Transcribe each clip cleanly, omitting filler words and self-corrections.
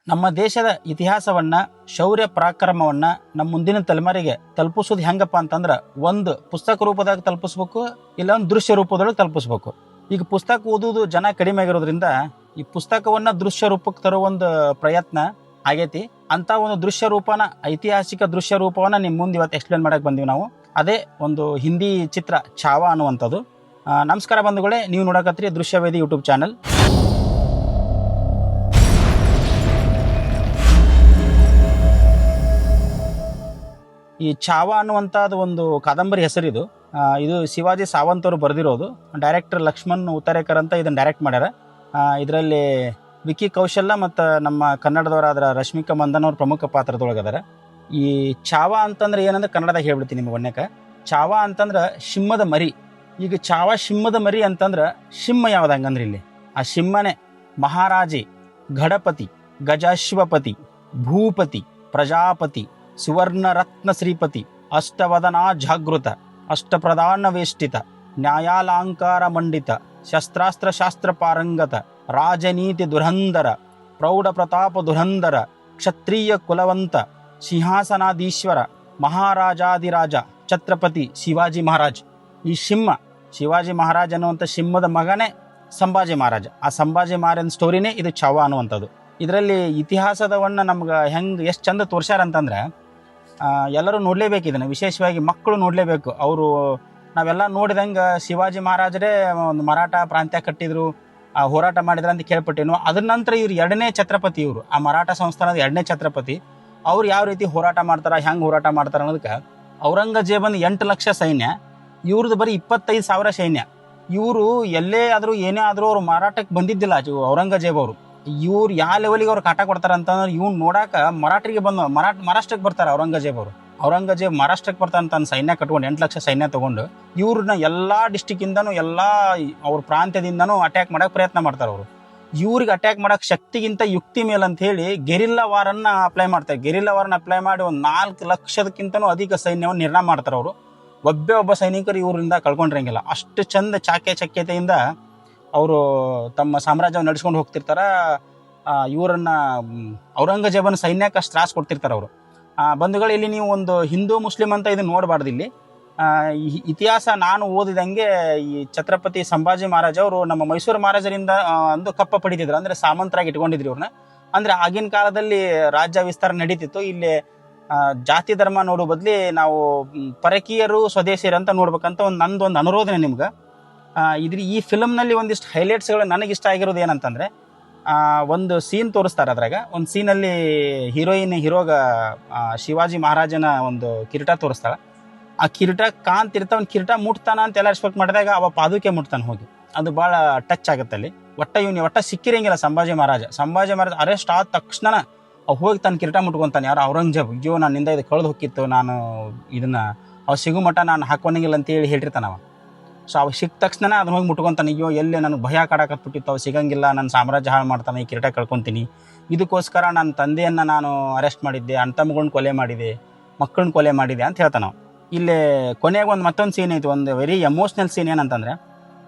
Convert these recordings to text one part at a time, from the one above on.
ನಮ್ಮ ದೇಶದ ಇತಿಹಾಸವನ್ನ, ಶೌರ್ಯ ಪರಾಕ್ರಮವನ್ನ ನಮ್ಮ ಮುಂದಿನ ತಲೆಮಾರಿಗೆ ತಲುಪಿಸೋದು ಹೆಂಗಪ್ಪ ಅಂತಂದ್ರೆ, ಒಂದು ಪುಸ್ತಕ ರೂಪದಾಗ ತಲುಪಿಸ್ಬೇಕು, ಇಲ್ಲ ಒಂದು ದೃಶ್ಯ ರೂಪದೊಳಗೆ ತಲುಪಿಸ್ಬೇಕು. ಈಗ ಪುಸ್ತಕ ಓದುವುದು ಜನ ಕಡಿಮೆ ಆಗಿರೋದ್ರಿಂದ ಈ ಪುಸ್ತಕವನ್ನ ದೃಶ್ಯ ರೂಪಕ್ಕೆ ತರೋ ಒಂದು ಪ್ರಯತ್ನ ಆಗೈತಿ. ಅಂತ ಒಂದು ದೃಶ್ಯ ರೂಪನ, ಐತಿಹಾಸಿಕ ದೃಶ್ಯ ರೂಪವನ್ನ ನಿಮ್ಮ ಮುಂದೆ ಇವತ್ತು ಎಕ್ಸ್ಪ್ಲೇನ್ ಮಾಡಕ್ ಬಂದೀವಿ ನಾವು. ಅದೇ ಒಂದು ಹಿಂದಿ ಚಿತ್ರ ಛಾವಾ ಅನ್ನುವಂಥದ್ದು. ನಮಸ್ಕಾರ ಬಂಧುಗಳೇ, ನೀವು ನೋಡಕತ್ರಿ ದೃಶ್ಯವೇದಿ ಯೂಟ್ಯೂಬ್ ಚಾನಲ್. ಈ ಛಾವಾ ಅನ್ನುವಂಥದ್ದು ಒಂದು ಕಾದಂಬರಿ ಹೆಸರಿದು. ಇದು ಶಿವಾಜಿ ಸಾವಂತ್ ಅವರು ಬರೆದಿರೋದು. ಡೈರೆಕ್ಟರ್ ಲಕ್ಷ್ಮಣ್ ಉತ್ತರೇಕರ್ ಅಂತ ಇದನ್ನು ಡೈರೆಕ್ಟ್ ಮಾಡ್ಯಾರ. ಇದರಲ್ಲಿ ವಿಕ್ಕಿ ಕೌಶಲ್ಯ ಮತ್ತು ನಮ್ಮ ಕನ್ನಡದವರಾದ ರಶ್ಮಿಕಾ ಮಂದನ್ ಅವ್ರ ಪ್ರಮುಖ ಪಾತ್ರದೊಳಗದಾರ. ಈ ಛಾವಾ ಅಂತಂದ್ರೆ ಏನಂದ್ರೆ ಕನ್ನಡದಾಗ ಹೇಳ್ಬಿಡ್ತೀನಿ ನಿಮ್ಗೆ ಒನ್ನೇಕ. ಛಾವಾ ಅಂತಂದ್ರೆ ಸಿಂಹದ ಮರಿ. ಈಗ ಛಾವಾ ಸಿಂಹದ ಮರಿ ಅಂತಂದ್ರೆ ಸಿಂಹ ಯಾವ್ದು ಹಂಗಂದ್ರೆ ಇಲ್ಲಿ ಆ ಸಿಂಹನೇ ಮಹಾರಾಜಿ, ಘಡಪತಿ, ಗಜಾಶ್ವಪತಿ, ಭೂಪತಿ, ಪ್ರಜಾಪತಿ, ಸುವರ್ಣ ರತ್ನ ಶ್ರೀಪತಿ, ಅಷ್ಟವದನಾ ಜಾಗೃತ, ಅಷ್ಟಪ್ರಧಾನ ವೇಷ್ಟಿತ, ನ್ಯಾಯಾಲಂಕಾರ ಮಂಡಿತ, ಶಸ್ತ್ರಾಸ್ತ್ರ ಶಾಸ್ತ್ರ ಪಾರಂಗತ, ರಾಜನೀತಿ ದುರಂಧರ, ಪ್ರೌಢ ಪ್ರತಾಪ ದುರಂಧರ, ಕ್ಷತ್ರಿಯ ಕುಲವಂತ, ಸಿಂಹಾಸನಾಧೀಶ್ವರ, ಮಹಾರಾಜಾದಿರಾಜ, ಛತ್ರಪತಿ ಶಿವಾಜಿ ಮಹಾರಾಜ್. ಈ ಸಿಂಹ ಶಿವಾಜಿ ಮಹಾರಾಜ್ ಅನ್ನುವಂಥ ಸಿಂಹದ ಮಗನೇ ಸಂಭಾಜಿ ಮಹಾರಾಜ. ಆ ಸಂಭಾಜಿ ಮಹಾರಾಜನ ಸ್ಟೋರಿನೇ ಇದು ಛಾವಾ ಅನ್ನುವಂಥದ್ದು. ಇದರಲ್ಲಿ ಇತಿಹಾಸದವನ್ನ ನಮ್ಗೆ ಹೆಂಗೆ ಎಷ್ಟು ಚಂದ ತೋರ್ಸ್ಯಾರ ಅಂತಂದ್ರೆ, ಎಲ್ಲರೂ ನೋಡಲೇಬೇಕು ಇದನ್ನು. ವಿಶೇಷವಾಗಿ ಮಕ್ಕಳು ನೋಡಲೇಬೇಕು. ಅವರು ನಾವೆಲ್ಲ ನೋಡಿದಂಗೆ ಶಿವಾಜಿ ಮಹಾರಾಜರೇ ಒಂದು ಮರಾಠ ಪ್ರಾಂತ್ಯ ಕಟ್ಟಿದ್ರು, ಹೋರಾಟ ಮಾಡಿದ್ರು ಅಂತ ಕೇಳ್ಪಟ್ಟೇನು. ಅದ್ರ ನಂತರ ಇವ್ರು ಎರಡನೇ ಛತ್ರಪತಿ. ಇವರು ಆ ಮರಾಠ ಸಂಸ್ಥಾನದ ಎರಡನೇ ಛತ್ರಪತಿ. ಅವ್ರು ಯಾವ ರೀತಿ ಹೋರಾಟ ಮಾಡ್ತಾರೆ, ಹೆಂಗೆ ಹೋರಾಟ ಮಾಡ್ತಾರೆ ಅನ್ನೋದಕ್ಕೆ ಔರಂಗಜೇಬನ್ 8 ಲಕ್ಷ ಸೈನ್ಯ, ಇವ್ರದ್ದು ಬರೀ 25,000 ಸೈನ್ಯ. ಇವರು ಎಲ್ಲೇ ಆದರೂ ಏನೇ ಆದರೂ ಅವ್ರು ಮಾರಾಟಕ್ಕೆ ಬಂದಿದ್ದಿಲ್ಲ ಔರಂಗಜೇಬ್ ಅವರು. ಇವ್ರು ಯಾವ ಲೆವೆಲಿಗೆ ಅವ್ರು ಕಾಟ ಕೊಡ್ತಾರೆ ಅಂತಂದ್ರೆ, ಇವ್ನು ನೋಡಾಕ ಮರಾಠರಿಗೆ ಬಂದು ಮಹಾರಾಷ್ಟ್ರಕ್ಕೆ ಬರ್ತಾರೆ ಔರಂಗಜೇಬ್ ಅವರು. ಔರಂಗಜೇಬ್ ಮಹಾರಾಷ್ಟ್ರಕ್ಕೆ ಬರ್ತಾನೆ, ತನ್ನ ಸೈನ್ಯ ಕಟ್ಕೊಂಡು 8 ಲಕ್ಷ ಸೈನ್ಯ ತಗೊಂಡು ಇವ್ರನ್ನ ಎಲ್ಲ ಡಿಸ್ಟಿಕ್ಕಿಂದನೂ ಎಲ್ಲ ಅವ್ರ ಪ್ರಾಂತ್ಯದಿಂದನೂ ಅಟ್ಯಾಕ್ ಮಾಡಕ್ಕೆ ಪ್ರಯತ್ನ ಮಾಡ್ತಾರೆ ಅವರು. ಇವ್ರಿಗೆ ಅಟ್ಯಾಕ್ ಮಾಡಕ್ಕೆ ಶಕ್ತಿಗಿಂತ ಯುಕ್ತಿ ಮೇಲೆ ಅಂತ ಹೇಳಿ ಗೆರಿಲ್ಲಾ ವಾರನ್ನ ಅಪ್ಲೈ ಮಾಡ್ತಾರೆ. ಗೆರಿಲ್ಲಾ ವಾರನ್ನ ಅಪ್ಲೈ ಮಾಡಿ ಒಂದು 4 ಲಕ್ಷದಕ್ಕಿಂತನೂ ಅಧಿಕ ಸೈನ್ಯವನ್ನು ನಿರ್ಮಾಣ ಮಾಡ್ತಾರೆ ಅವರು. ಒಬ್ಬ ಸೈನಿಕರು ಇವರಿಂದ ಕಳ್ಕೊಂಡಿರಂಗಿಲ್ಲ. ಅಷ್ಟು ಚಂದ ಚಾಕ್ಯತೆಯಿಂದ ಅವರು ತಮ್ಮ ಸಾಮ್ರಾಜ್ಯವನ್ನು ನಡೆಸ್ಕೊಂಡು ಹೋಗ್ತಿರ್ತಾರ. ಇವರನ್ನ ಔರಂಗಜೇಬನ ಸೈನ್ಯಕ್ಕೆ ಅಷ್ಟು ತ್ರಾಸ ಕೊಡ್ತಿರ್ತಾರೆ ಅವರು. ಬಂಧುಗಳು, ಇಲ್ಲಿ ನೀವು ಒಂದು ಹಿಂದೂ ಮುಸ್ಲಿಂ ಅಂತ ಇದನ್ನ ನೋಡಬಾರ್ದು. ಇಲ್ಲಿ ಇತಿಹಾಸ ನಾನು ಓದಿದಂಗೆ ಈ ಛತ್ರಪತಿ ಸಂಭಾಜಿ ಮಹಾರಾಜ್ ಅವರು ನಮ್ಮ ಮೈಸೂರು ಮಹಾರಾಜರಿಂದ ಒಂದು ಕಪ್ಪ ಪಡಿತಿದ್ರು, ಅಂದ್ರೆ ಸಾಮಂತರಾಗಿ ಇಟ್ಕೊಂಡಿದ್ರು ಇವ್ರನ್ನ. ಅಂದ್ರೆ ಆಗಿನ ಕಾಲದಲ್ಲಿ ರಾಜ್ಯ ವಿಸ್ತಾರ ನಡೀತಿತ್ತು. ಇಲ್ಲಿ ಜಾತಿ ಧರ್ಮ ನೋಡೋ ಬದ್ಲಿ ನಾವು ಪರಕೀಯರು ಸ್ವದೇಶಿಯರು ಅಂತ ನೋಡ್ಬೇಕಂತ ನಂದೊಂದು ಅನುರೋಧನೆ ನಿಮ್ಗೆ. ಈ ಫಿಲಮ್ನಲ್ಲಿ ಒಂದಿಷ್ಟು ಹೈಲೈಟ್ಸ್ಗಳು ನನಗಿಷ್ಟ ಆಗಿರೋದು ಏನಂತಂದರೆ, ಒಂದು ಸೀನ್ ತೋರಿಸ್ತಾರೆ. ಅದ್ರಾಗ ಒಂದು ಸೀನಲ್ಲಿ ಹೀರೋಗ ಶಿವಾಜಿ ಮಹಾರಾಜನ ಒಂದು ಕಿರೀಟ ತೋರಿಸ್ತಾಳೆ. ಆ ಕಿರೀಟ ಕಾಂತಿರ್ತ, ಒಂದು ಕಿರೀಟ ಮುಟ್ತಾನ ಅಂತ ಎಲ್ಲ ಎಕ್ಸ್ಪೆಕ್ಟ್ ಮಾಡಿದಾಗ ಅವ ಪಾದುಕೆ ಮುಟ್ತಾನೆ ಹೋಗಿ. ಅದು ಭಾಳ ಟಚ್ ಆಗುತ್ತೆ ಅಲ್ಲಿ. ಒಟ್ಟ ಸಿಕ್ಕಿರಂಗಿಲ್ಲ ಸಂಭಾಜಿ ಮಹಾರಾಜ ಅರೆಸ್ಟ್ ಆದ ತಕ್ಷಣ ಅವ್ ಹೋಗಿ ತನ್ನ ಕಿರೀಟ ಮುಟ್ಕೊತಾನೆ. ಯಾರು ಔರಂಗಜೇಬ್, ಅಯ್ಯೋ ನನ್ನಿಂದ ಇದು ಕಳೆದು ಹೋಗಿತ್ತು, ನಾನು ಇದನ್ನ ಅವ್ ಸಿಗು ಮಟ್ಟ ನಾನು ಹಾಕೋನಿಂಗಿಲ್ಲ ಅಂತೇಳಿ ಹೇಳಿರ್ತಾನೆ ಅವ. ಸೊ ಅವ್ ಸಿಕ್ಕ ತಕ್ಷಣ ಅದನ್ನ ಹೋಗಿ ಮುಟ್ಕೊತಾನೆ. ಅಯ್ಯೋ ಎಲ್ಲೇ ನನಗೆ ಭಯ ಕಾಡಕತ್ಬಿಟ್ಟಿತ್ತು, ಅವು ಸಿಗಂಗಿಲ್ಲ, ನನ್ನ ಸಾಮ್ರಾಜ್ಯ ಹಾಳು ಮಾಡ್ತಾನೆ, ಈ ಕಿರೀಟ ಕಳ್ಕೊತೀನಿ, ಇದಕ್ಕೋಸ್ಕರ ನನ್ನ ತಂದೆಯನ್ನು ನಾನು ಅರೆಸ್ಟ್ ಮಾಡಿದ್ದೆ, ಅಣ್ತಮ್ಮಗಳನ್ನ ಕೊಲೆ ಮಾಡಿದೆ, ಮಕ್ಕಳನ್ನ ಕೊಲೆ ಮಾಡಿದೆ ಅಂತ ಹೇಳ್ತಾನೆ ನಾವು. ಇಲ್ಲೇ ಕೊನೆಗೆ ಮತ್ತೊಂದು ಸೀನ್ ಐತಿ, ಒಂದು ವೆರಿ ಎಮೋಷ್ನಲ್ ಸೀನ್. ಏನಂತಂದರೆ,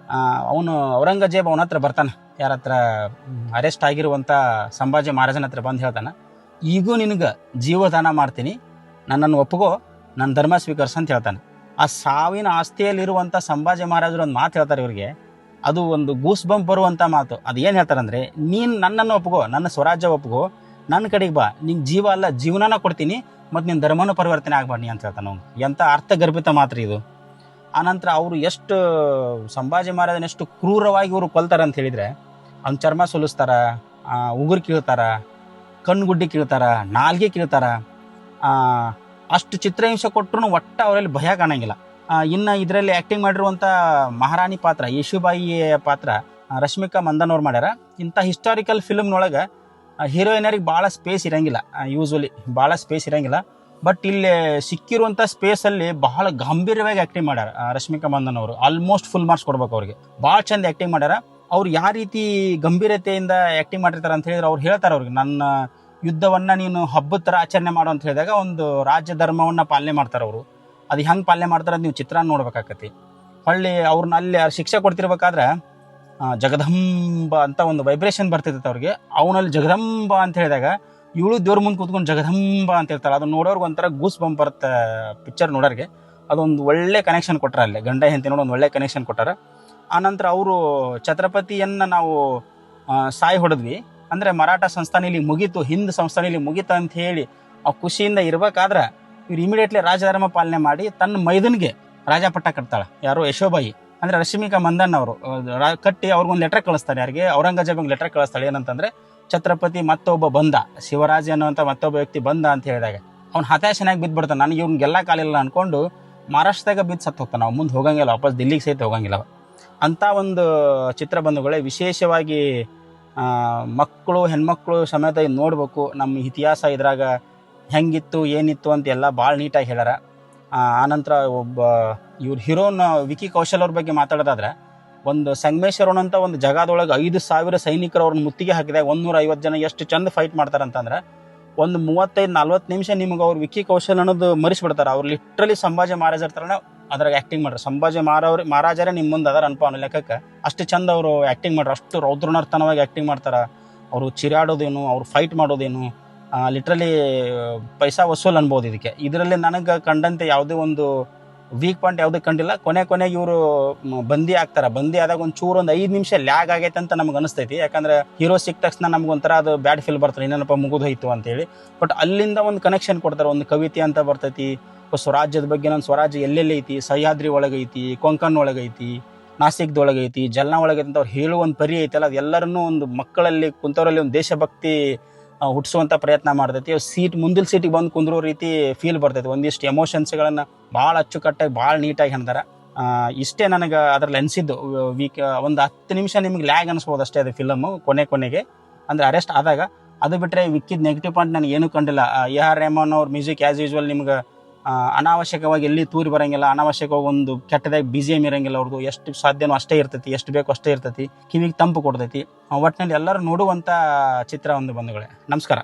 ಅವನು ಔರಂಗಜೇಬ್ ಅವನ ಹತ್ರ ಬರ್ತಾನೆ, ಯಾರ ಹತ್ರ, ಅರೆಸ್ಟ್ ಆಗಿರುವಂಥ ಸಂಭಾಜಿ ಮಹಾರಾಜನ ಹತ್ರ ಬಂದು ಹೇಳ್ತಾನೆ, ಈಗೂ ನಿನಗೆ ಜೀವದಾನ ಮಾಡ್ತೀನಿ, ನನ್ನನ್ನು ಒಪ್ಪಗೋ, ನನ್ನ ಧರ್ಮ ಸ್ವೀಕರಿಸ ಅಂತ ಹೇಳ್ತಾನೆ. ಆ ಸಾವಿನ ಆಸ್ತಿಯಲ್ಲಿರುವಂಥ ಸಂಭಾಜಿ ಮಹಾರಾಜರು ಒಂದು ಮಾತು ಹೇಳ್ತಾರೆ ಇವ್ರಿಗೆ. ಅದು ಒಂದು ಗೂಸ್ ಬಂಪ್ ಬರುವಂಥ ಮಾತು. ಅದು ಏನು ಹೇಳ್ತಾರಂದರೆ, ನೀನು ನನ್ನನ್ನು ಒಪ್ಪಗೋ, ನನ್ನ ಸ್ವರಾಜ್ಯ ಒಪ್ಪಗೋ, ನನ್ನ ಕಡೆಗೆ ಬಾ, ನಿಂಗೆ ಜೀವ ಅಲ್ಲ ಜೀವನನ ಕೊಡ್ತೀನಿ, ಮತ್ತು ನಿನ್ನ ಧರ್ಮನೂ ಪರಿವರ್ತನೆ ಆಗಬಾರ್ದು ಅಂತ ಹೇಳ್ತಾನೆ ಅವ್ನು. ಎಂಥ ಅರ್ಥಗರ್ಭಿತ ಮಾತ್ರ ಇದು. ಆನಂತರ ಅವರು ಎಷ್ಟು ಸಂಭಾಜಿ ಮಹಾರಾಜನ ಎಷ್ಟು ಕ್ರೂರವಾಗಿ ಇವರು ಕೊಲ್ತಾರೆ ಅಂತ ಹೇಳಿದರೆ, ಅವ್ನ ಚರ್ಮ ಸುಲಿಸ್ತಾರ, ಉಗುರು ಕೀಳ್ತಾರ, ಕಣ್ಣುಗುಡ್ಡಿ ಕೀಳ್ತಾರ, ನಾಲ್ಗೆ ಕೀಳ್ತಾರ. ಅಷ್ಟು ಚಿತ್ರಹಿಂಸೆ ಕೊಟ್ಟರು ಒಟ್ಟು ಅವರಲ್ಲಿ ಭಯ ಕಾಣಂಗಿಲ್ಲ. ಇನ್ನು ಇದರಲ್ಲಿ ಆ್ಯಕ್ಟಿಂಗ್ ಮಾಡಿರುವಂಥ ಮಹಾರಾಣಿ ಪಾತ್ರ, ಯಶುಬಾಯಿ ಪಾತ್ರ ರಶ್ಮಿಕಾ ಮಂದನ್ ಅವ್ರು ಮಾಡ್ಯಾರ. ಇಂಥ ಹಿಸ್ಟಾರಿಕಲ್ ಫಿಲ್ಮ್ನೊಳಗೆ ಹೀರೋಯಿನರಿಗೆ ಭಾಳ ಸ್ಪೇಸ್ ಇರೋಂಗಿಲ್ಲ, ಯೂಶ್ವಲಿ ಭಾಳ ಸ್ಪೇಸ್ ಇರೋಂಗಿಲ್ಲ. ಬಟ್ ಇಲ್ಲಿ ಸಿಕ್ಕಿರುವಂಥ ಸ್ಪೇಸಲ್ಲಿ ಬಹಳ ಗಂಭೀರವಾಗಿ ಆ್ಯಕ್ಟಿಂಗ್ ಮಾಡ್ಯಾರ ರಶ್ಮಿಕಾ ಮಂದನ್ ಅವರು. ಆಲ್ಮೋಸ್ಟ್ ಫುಲ್ ಮಾರ್ಕ್ಸ್ ಕೊಡ್ಬೇಕು ಅವ್ರಿಗೆ. ಭಾಳ ಚಂದ ಆ್ಯಕ್ಟಿಂಗ್ ಮಾಡ್ಯಾರ. ಅವ್ರು ಯಾವ ರೀತಿ ಗಂಭೀರತೆಯಿಂದ ಆ್ಯಕ್ಟಿಂಗ್ ಮಾಡಿರ್ತಾರೆ ಅಂತ ಹೇಳಿದ್ರೆ, ಅವ್ರು ಹೇಳ್ತಾರೆ ಅವ್ರಿಗೆ, ನನ್ನ ಯುದ್ಧವನ್ನು ನೀನು ಹಬ್ಬದ ಥರ ಆಚರಣೆ ಮಾಡು ಅಂತ ಹೇಳಿದಾಗ ಒಂದು ರಾಜ್ಯ ಧರ್ಮವನ್ನು ಪಾಲನೆ ಮಾಡ್ತಾರೆ ಅವರು. ಅದು ಹೆಂಗೆ ಪಾಲನೆ ಮಾಡ್ತಾರೆ ಅಂತ ನೀವು ಚಿತ್ರ ನೋಡ್ಬೇಕಾಕತಿ. ಹೊಳ್ಳಿ ಅವ್ರನ್ನ ಅಲ್ಲಿ ಶಿಕ್ಷೆ ಕೊಡ್ತಿರ್ಬೇಕಾದ್ರೆ ಜಗದಂಬ ಅಂತ ಒಂದು ವೈಬ್ರೇಷನ್ ಬರ್ತಿರ್ತೈತೆ ಅವ್ರಿಗೆ. ಅವನಲ್ಲಿ ಜಗದಂಬ ಅಂತ ಹೇಳಿದಾಗ ಇವಳು ದೇವ್ರ ಮುಂದೆ ಕೂತ್ಕೊಂಡು ಜಗದಂಬ ಅಂತ ಹೇಳ್ತಾಳೆ. ಅದನ್ನ ನೋಡೋರ್ಗೆ ಒಂಥರ ಗೂಸ್ ಬಂಪ್ ಬರುತ್ತೆ ಪಿಕ್ಚರ್ ನೋಡೋರಿಗೆ. ಅದೊಂದು ಒಳ್ಳೆ ಕನೆಕ್ಷನ್ ಕೊಟ್ಟಾರ ಅಲ್ಲಿ, ಗಂಡ ಹೆಂಡತಿ ನೋಡಿ ಒಂದು ಒಳ್ಳೆ ಕನೆಕ್ಷನ್ ಕೊಟ್ಟಾರ. ಆನಂತರ ಅವರು ಛತ್ರಪತಿಯನ್ನು ನಾವು ಸಾಯಿ ಹೊಡೆದ್ವಿ ಅಂದರೆ ಮರಾಠ ಸಂಸ್ಥಾನ ಮುಗೀತು, ಹಿಂದ್ ಸಂಸ್ಥಾನ ಮುಗೀತು ಅಂತ ಹೇಳಿ ಆ ಖುಷಿಯಿಂದ ಇರ್ಬೇಕಾದ್ರೆ ಇವ್ರು ಇಮಿಡಿಯೇಟ್ಲಿ ರಾಜಧರ್ಮ ಪಾಲನೆ ಮಾಡಿ ತನ್ನ ಮೈದನ್ಗೆ ರಾಜಪಟ್ಟ ಕಟ್ತಾಳೆ. ಯಾರು ಯಶೋಬಾಯಿ ಅಂದರೆ ರಶ್ಮಿಕಾ ಮಂದಣ್ಣ ಅವರು ಕಟ್ಟಿ ಅವ್ರಿಗೊಂದು ಲೆಟರ್ ಕಳಿಸ್ತಾರೆ. ಯಾರಿಗೆ? ಔರಂಗಜೇಬಂಗೆ ಲೆಟರ್ ಕಳಿಸ್ತಾಳೆ. ಏನಂತಂದರೆ ಛತ್ರಪತಿ ಮತ್ತೊಬ್ಬ ಬಂದ, ಶಿವರಾಜ ಅನ್ನುವಂಥ ಮತ್ತೊಬ್ಬ ವ್ಯಕ್ತಿ ಬಂದ ಅಂತ ಹೇಳಿದಾಗ ಅವ್ನು ಹತಾಶನಾಗಿ ಬಿದ್ದುಬಿಡ್ತಾನೆ. ನನಗೆ ಇವ್ನಿಗೆ ಗೆಲ್ಲ ಕಾಲಿಲ್ಲ ಅಂದ್ಕೊಂಡು ಮಹಾರಾಷ್ಟ್ರದಾಗ ಬಿದ್ದು ಸತ್ತು ಹೋಗ್ತಾನೆ. ನಾವು ಮುಂದೆ ಹೋಗಂಗಿಲ್ಲ, ವಾಪಸ್ ದಿಲ್ಲಿಗೆ ಸಹಿತ ಹೋಗಂಗಿಲ್ಲ. ಅಂಥ ಒಂದು ಚಿತ್ರಬಂಧುಗಳೇ, ವಿಶೇಷವಾಗಿ ಮಕ್ಕಳು ಹೆಣ್ಮಕ್ಳು ಸಮೇತ ನೋಡ್ಬೇಕು. ನಮ್ಮ ಇತಿಹಾಸ ಇದ್ರಾಗ ಹೆಂಗಿತ್ತು ಏನಿತ್ತು ಅಂತ ಎಲ್ಲ ಭಾಳ ನೀಟಾಗಿ ಹೇಳ್ಯಾರ. ಆನಂತರ ಒಬ್ಬ ಇವ್ರ ಹೀರೋನ್ ವಿಕಿ ಕೌಶಲ್ ಅವ್ರ ಬಗ್ಗೆ ಮಾತಾಡೋದಾದ್ರೆ, ಒಂದು ಸಂಗಮೇಶ್ವರನ್ ಅಂತ ಒಂದು ಜಗದೊಳಗೆ 5,000 ಸೈನಿಕರು ಅವ್ರನ್ನ ಮುತ್ತಿಗೆ ಹಾಕಿದಾಗ 150 ಜನ ಎಷ್ಟು ಚಂದ ಫೈಟ್ ಮಾಡ್ತಾರಂತಂದ್ರೆ, ಒಂದು 35-40 ನಿಮಿಷ ನಿಮ್ಗೆ ಅವ್ರು ವಿಕಿ ಕೌಶಲ್ ಅನ್ನೋದು ಮರಿಸ್ಬಿಡ್ತಾರೆ. ಅವ್ರು ಲಿಟ್ರಲಿ ಸಂಭಾಜಿ ಮಹಾರಾಜರ ಥರನೇ ಅದ್ರಾಗ ಆ್ಯಕ್ಟಿಂಗ್ ಮಾಡ್ತಾರೆ. ಸಂಭಾಜಿ ಮಹಾರಾಜರೇ ನಿಮ್ಮ ಮುಂದೆ ಅದಾರ ಅನ್ಪ ಅನ್ನೋ ಲೆಕ್ಕಕ್ಕೆ ಅಷ್ಟು ಚಂದ ಅವರು ಆ್ಯಕ್ಟಿಂಗ್ ಮಾಡ್ತಾರೆ. ಅಷ್ಟು ರೌದ್ರನರ್ತನವಾಗಿ ಆ್ಯಕ್ಟಿಂಗ್ ಮಾಡ್ತಾರೆ. ಅವರು ಚಿರಾಡೋದೇನು, ಅವ್ರು ಫೈಟ್ ಮಾಡೋದೇನು, ಲಿಟ್ರಲಿ ಪೈಸಾ ವಸೂಲ್ ಅನ್ಬೋದು ಇದಕ್ಕೆ. ಇದರಲ್ಲಿ ನನಗೆ ಕಂಡಂತೆ ಯಾವುದೇ ಒಂದು ವೀಕ್ ಪಾಯಿಂಟ್ ಯಾವುದೇ ಕಂಡಿಲ್ಲ. ಕೊನೆಗೆ ಇವರು ಬಂದಿ ಆಗ್ತಾರೆ. ಬಂದಿ ಆದಾಗ ಒಂದು 5 ನಿಮಿಷ ಲ್ಯಾಗ್ ಆಗೈತೆ ಅಂತ ನಮ್ಗೆ ಅನಿಸ್ತೈತಿ. ಯಾಕಂದ್ರೆ ಹೀರೋ ಸಿಕ್ಕ ತಕ್ಷಣ ನಮ್ಗೊಂಥರ ಅದು ಬ್ಯಾಡ್ ಫೀಲ್ ಬರ್ತದೆ, ಇನ್ನೇನಪ್ಪ ಮುಗಿದು ಹೋಯ್ತು ಅಂತೇಳಿ. ಬಟ್ ಅಲ್ಲಿಂದ ಒಂದು ಕನೆಕ್ಷನ್ ಕೊಡ್ತಾರೆ. ಒಂದು ಕವಿತೆ ಅಂತ ಬರ್ತೈತಿ, ಸ್ವರಾಜ್ಯದ ಬಗ್ಗೆ. ನನ್ನ ಸ್ವರಾಜ್ಯ ಎಲ್ಲೆಲ್ಲಿ ಐತಿ, ಸಹ್ಯಾದ್ರಿ ಒಳಗೈತಿ, ಕೊಂಕಣ್ ಒಳಗೈತಿ, ನಾಸಿಕ್ದೊಳಗೈತಿ, ಜಲ್ನಾ ಒಳಗೈತಿ ಅಂತ ಅವ್ರು ಹೇಳುವ ಒಂದು ಪರಿ ಐತಲ್ಲ, ಅದು ಎಲ್ಲರನ್ನೂ ಒಂದು ಮಕ್ಕಳಲ್ಲಿ ಕುಂತವರಲ್ಲಿ ಒಂದು ದೇಶಭಕ್ತಿ ಹುಟ್ಟಿಸುವಂಥ ಪ್ರಯತ್ನ ಮಾಡ್ತೈತಿ. ಮುಂದಿನ ಸೀಟಿಗೆ ಬಂದು ಕುಂದ್ರೋ ರೀತಿ ಫೀಲ್ ಬರ್ತೈತಿ. ಒಂದಿಷ್ಟು ಎಮೋಷನ್ಸ್ಗಳನ್ನು ಭಾಳ ಅಚ್ಚುಕಟ್ಟಾಗಿ ಭಾಳ ನೀಟಾಗಿ ಹೇಳ್ತಾರೆ. ಇಷ್ಟೇ ನನಗೆ ಅದ್ರಲ್ಲಿ ಅನಿಸಿದ್ದು. ಒಂದು 10 ನಿಮಿಷ ನಿಮ್ಗೆ ಲ್ಯಾಗ್ ಅನಿಸ್ಬೋದು ಅಷ್ಟೇ ಅದು ಫಿಲಮು ಕೊನೆಗೆ ಅಂದರೆ ಅರೆಸ್ಟ್ ಆದಾಗ. ಅದು ಬಿಟ್ಟರೆ ವಿಕ್ಕಿದ ನೆಗೆಟಿವ್ ಪಾಯಿಂಟ್ ನನಗೆ ಏನೂ ಕಂಡಿಲ್ಲ. AR ರೆಹಮಾನ್ ಅವ್ರ ಮ್ಯೂಸಿಕ್ ಆ್ಯಸ್ ಯೂಶ್ವಲ್ ನಿಮ್ಗೆ ಅನಾವಶ್ಯಕವಾಗಿ ಎಲ್ಲಿ ತೂರಿ ಬರೋಂಗಿಲ್ಲ, ಅನಾವಶ್ಯಕವಾಗಿ ಒಂದು ಕೆಟ್ಟದಾಗಿ BGM ಇರೋಂಗಿಲ್ಲ. ಅವ್ರದ್ದು ಎಷ್ಟು ಸಾಧ್ಯನೋ ಅಷ್ಟೇ ಇರ್ತೈತಿ, ಎಷ್ಟು ಬೇಕೋ ಅಷ್ಟೇ ಇರ್ತೈತಿ, ಕಿವಿಗೆ ತಂಪು ಕೊಡ್ತೈತಿ. ಒಟ್ಟಿನಲ್ಲಿ ಎಲ್ಲರೂ ನೋಡುವಂಥ ಚಿತ್ರ ಒಂದು ಬಂಧುಗಳೇ. ನಮಸ್ಕಾರ.